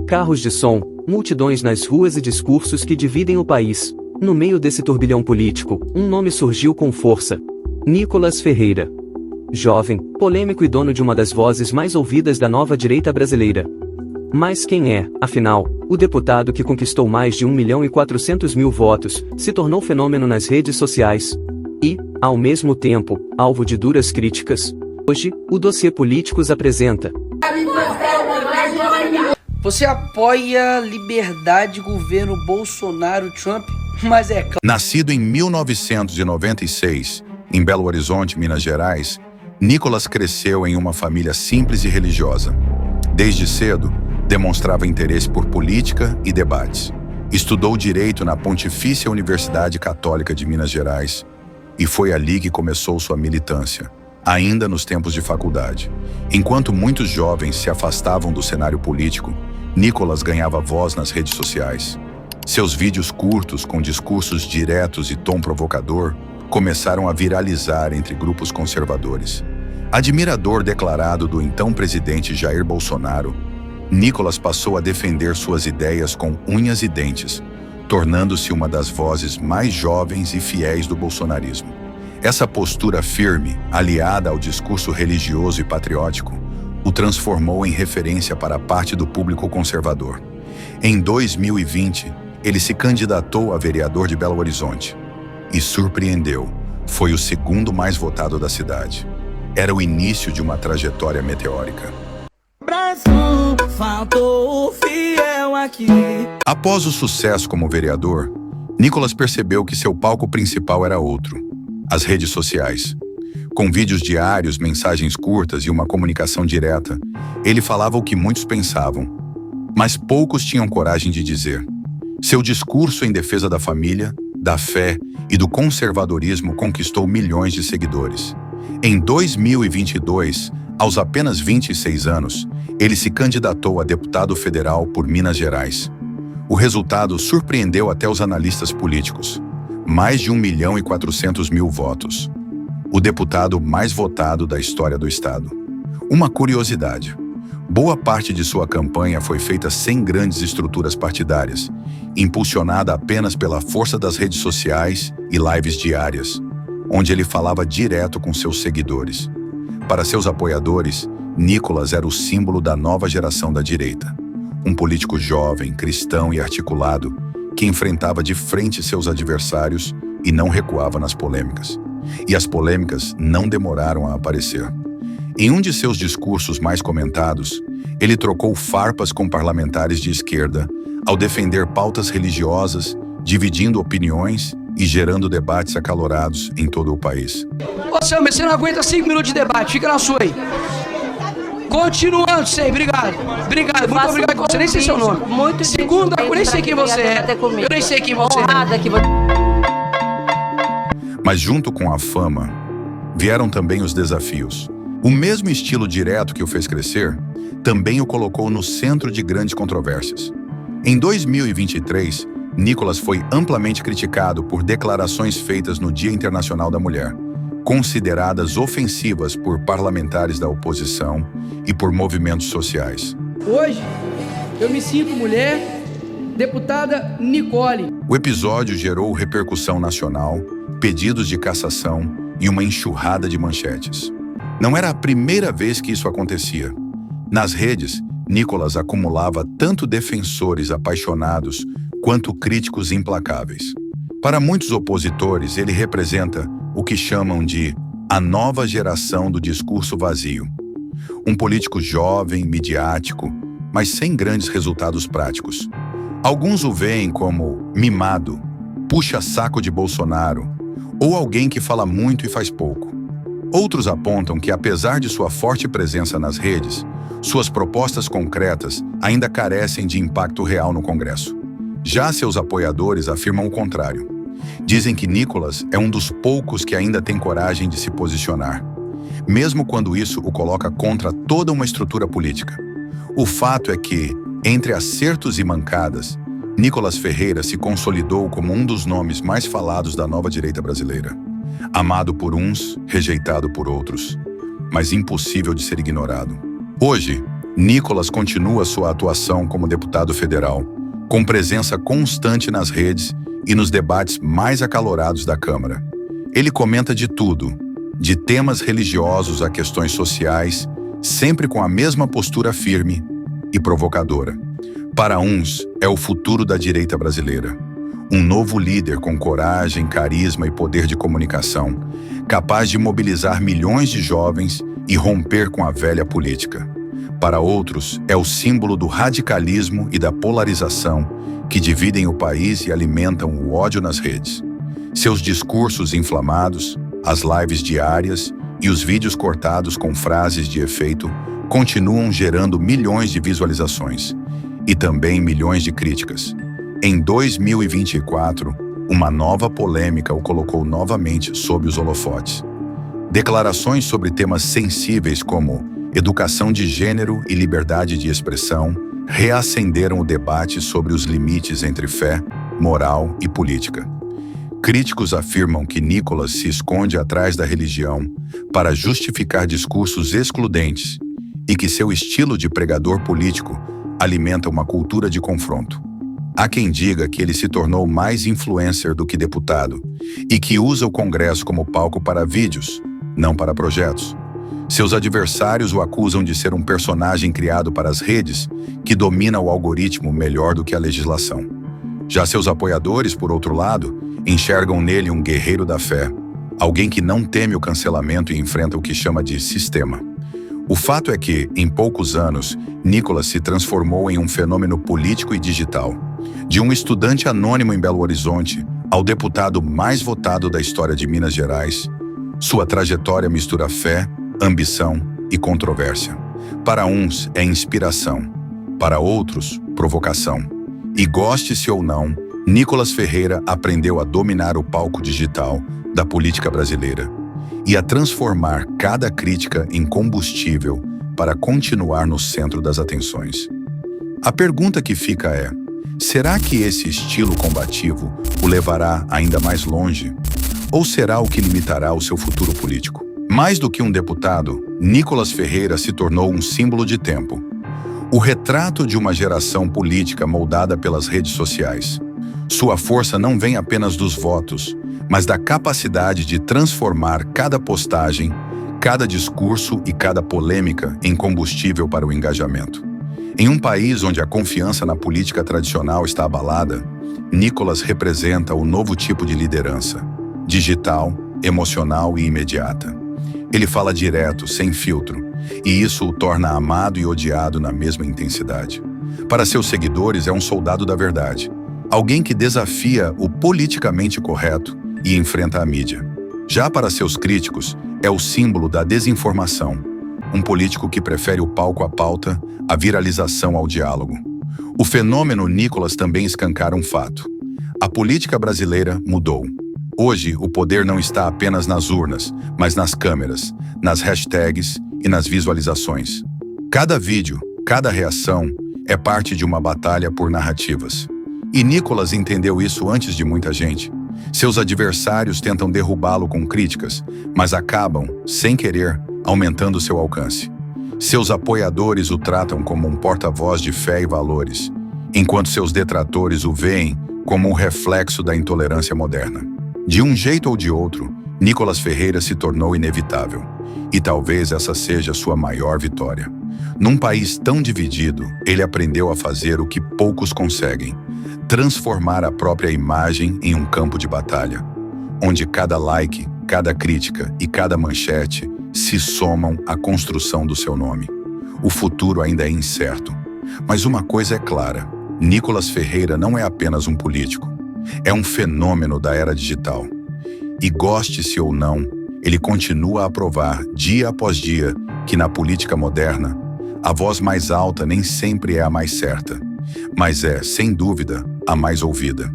Carros de som, multidões nas ruas e discursos que dividem o país. No meio desse turbilhão político, um nome surgiu com força: Nicolas Ferreira. Jovem, polêmico e dono de uma das vozes mais ouvidas da nova direita brasileira. Mas quem é, afinal, o deputado que conquistou mais de 1.400.000 votos, se tornou fenômeno nas redes sociais e, ao mesmo tempo, alvo de duras críticas? Hoje, o Dossiê Políticos apresenta. Você apoia liberdade, governo Bolsonaro-Trump, mas é claro. Nascido em 1996, em Belo Horizonte, Minas Gerais, Nicolas cresceu em uma família simples e religiosa. Desde cedo, demonstrava interesse por política e debates. Estudou Direito na Pontifícia Universidade Católica de Minas Gerais e foi ali que começou sua militância, ainda nos tempos de faculdade. Enquanto muitos jovens se afastavam do cenário político, Nicolas ganhava voz nas redes sociais. Seus vídeos curtos, com discursos diretos e tom provocador, começaram a viralizar entre grupos conservadores. Admirador declarado do então presidente Jair Bolsonaro, Nicolas passou a defender suas ideias com unhas e dentes, tornando-se uma das vozes mais jovens e fiéis do bolsonarismo. Essa postura firme, aliada ao discurso religioso e patriótico, o transformou em referência para parte do público conservador. Em 2020, ele se candidatou a vereador de Belo Horizonte e surpreendeu. Foi o segundo mais votado da cidade. Era o início de uma trajetória meteórica. Brasil, faltou o fiel aqui. Após o sucesso como vereador, Nicolas percebeu que seu palco principal era outro: as redes sociais. Com vídeos diários, mensagens curtas e uma comunicação direta, ele falava o que muitos pensavam, mas poucos tinham coragem de dizer. Seu discurso em defesa da família, da fé e do conservadorismo conquistou milhões de seguidores. Em 2022, aos apenas 26 anos, ele se candidatou a deputado federal por Minas Gerais. O resultado surpreendeu até os analistas políticos: mais de 1.400.000 votos. O deputado mais votado da história do estado. Uma curiosidade: boa parte de sua campanha foi feita sem grandes estruturas partidárias, impulsionada apenas pela força das redes sociais e lives diárias, onde ele falava direto com seus seguidores. Para seus apoiadores, Nicolas era o símbolo da nova geração da direita. Um político jovem, cristão e articulado, que enfrentava de frente seus adversários e não recuava nas polêmicas. E as polêmicas não demoraram a aparecer. Em um de seus discursos mais comentados, ele trocou farpas com parlamentares de esquerda ao defender pautas religiosas, dividindo opiniões e gerando debates acalorados em todo o país. Ô Sam, você não aguenta 5 minutos de debate, fica na sua aí. Continuando, sei, obrigado. Obrigado, muito obrigado. Você nem sei seu nome. Segunda, eu nem sei quem você é. Eu nem sei quem você é. Mas junto com a fama, vieram também os desafios. O mesmo estilo direto que o fez crescer, também o colocou no centro de grandes controvérsias. Em 2023, Nicolas foi amplamente criticado por declarações feitas no Dia Internacional da Mulher, consideradas ofensivas por parlamentares da oposição e por movimentos sociais. Hoje, eu me sinto mulher, deputada Nicole. O episódio gerou repercussão nacional, pedidos de cassação e uma enxurrada de manchetes. Não era a primeira vez que isso acontecia. Nas redes, Nicolas acumulava tanto defensores apaixonados quanto críticos implacáveis. Para muitos opositores, ele representa o que chamam de a nova geração do discurso vazio. Um político jovem, midiático, mas sem grandes resultados práticos. Alguns o veem como mimado, puxa-saco de Bolsonaro, ou alguém que fala muito e faz pouco. Outros apontam que, apesar de sua forte presença nas redes, suas propostas concretas ainda carecem de impacto real no Congresso. Já seus apoiadores afirmam o contrário. Dizem que Nicolas é um dos poucos que ainda tem coragem de se posicionar, mesmo quando isso o coloca contra toda uma estrutura política. O fato é que, entre acertos e mancadas, Nicolas Ferreira se consolidou como um dos nomes mais falados da nova direita brasileira. Amado por uns, rejeitado por outros, mas impossível de ser ignorado. Hoje, Nicolas continua sua atuação como deputado federal, com presença constante nas redes e nos debates mais acalorados da Câmara. Ele comenta de tudo, de temas religiosos a questões sociais, sempre com a mesma postura firme e provocadora. Para uns, é o futuro da direita brasileira. Um novo líder com coragem, carisma e poder de comunicação, capaz de mobilizar milhões de jovens e romper com a velha política. Para outros, é o símbolo do radicalismo e da polarização que dividem o país e alimentam o ódio nas redes. Seus discursos inflamados, as lives diárias e os vídeos cortados com frases de efeito continuam gerando milhões de visualizações e também milhões de críticas. Em 2024, uma nova polêmica o colocou novamente sob os holofotes. Declarações sobre temas sensíveis como educação de gênero e liberdade de expressão reacenderam o debate sobre os limites entre fé, moral e política. Críticos afirmam que Nicolas se esconde atrás da religião para justificar discursos excludentes e que seu estilo de pregador político alimenta uma cultura de confronto. Há quem diga que ele se tornou mais influencer do que deputado e que usa o Congresso como palco para vídeos, não para projetos. Seus adversários o acusam de ser um personagem criado para as redes que domina o algoritmo melhor do que a legislação. Já seus apoiadores, por outro lado, enxergam nele um guerreiro da fé, alguém que não teme o cancelamento e enfrenta o que chama de sistema. O fato é que, em poucos anos, Nicolas se transformou em um fenômeno político e digital. De um estudante anônimo em Belo Horizonte ao deputado mais votado da história de Minas Gerais, sua trajetória mistura fé, ambição e controvérsia. Para uns é inspiração, para outros, provocação. E goste-se ou não, Nicolas Ferreira aprendeu a dominar o palco digital da política brasileira e a transformar cada crítica em combustível para continuar no centro das atenções. A pergunta que fica é: será que esse estilo combativo o levará ainda mais longe? Ou será o que limitará o seu futuro político? Mais do que um deputado, Nicolas Ferreira se tornou um símbolo de tempo. O retrato de uma geração política moldada pelas redes sociais. Sua força não vem apenas dos votos, mas da capacidade de transformar cada postagem, cada discurso e cada polêmica em combustível para o engajamento. Em um país onde a confiança na política tradicional está abalada, Nicolas representa o novo tipo de liderança, digital, emocional e imediata. Ele fala direto, sem filtro, e isso o torna amado e odiado na mesma intensidade. Para seus seguidores, é um soldado da verdade, alguém que desafia o politicamente correto e enfrenta a mídia. Já para seus críticos, é o símbolo da desinformação, um político que prefere o palco à pauta, a viralização ao diálogo. O fenômeno Nicolas também escancara um fato. A política brasileira mudou. Hoje, o poder não está apenas nas urnas, mas nas câmeras, nas hashtags e nas visualizações. Cada vídeo, cada reação é parte de uma batalha por narrativas. E Nicolas entendeu isso antes de muita gente. Seus adversários tentam derrubá-lo com críticas, mas acabam, sem querer, aumentando seu alcance. Seus apoiadores o tratam como um porta-voz de fé e valores, enquanto seus detratores o veem como um reflexo da intolerância moderna. De um jeito ou de outro, Nicolas Ferreira se tornou inevitável, e talvez essa seja sua maior vitória. Num país tão dividido, ele aprendeu a fazer o que poucos conseguem: transformar a própria imagem em um campo de batalha, onde cada like, cada crítica e cada manchete se somam à construção do seu nome. O futuro ainda é incerto, mas uma coisa é clara: Nicolas Ferreira não é apenas um político, é um fenômeno da era digital. E goste-se ou não, ele continua a provar, dia após dia, que na política moderna, a voz mais alta nem sempre é a mais certa, mas é, sem dúvida, a mais ouvida.